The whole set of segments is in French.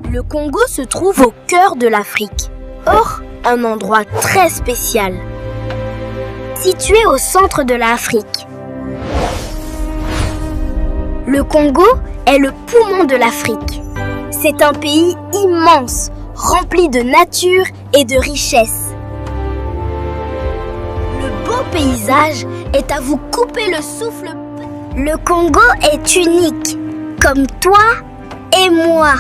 Le Congo se trouve au cœur de l'Afrique. Or, un endroit très spécial. Situé au centre de l'Afrique. Le Congo est le poumon de l'Afrique. C'est un pays immense, rempli de nature et de richesse. Le beau paysage est à vous couper le souffle. Le Congo est unique, comme toi et moi.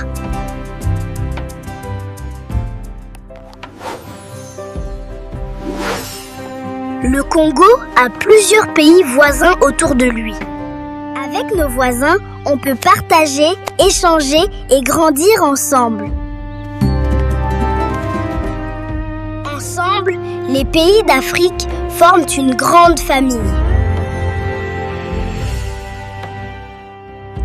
Le Congo a plusieurs pays voisins autour de lui. Avec nos voisins, on peut partager, échanger et grandir ensemble. Ensemble, les pays d'Afrique forment une grande famille.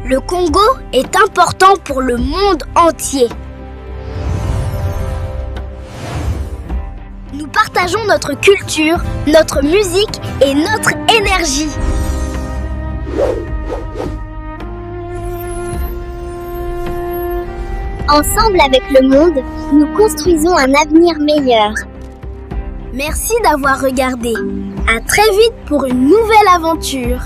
Le Congo est important pour le monde entier. Nous partageons notre culture, notre musique et notre énergie. Ensemble avec le monde, nous construisons un avenir meilleur. Merci d'avoir regardé. À très vite pour une nouvelle aventure.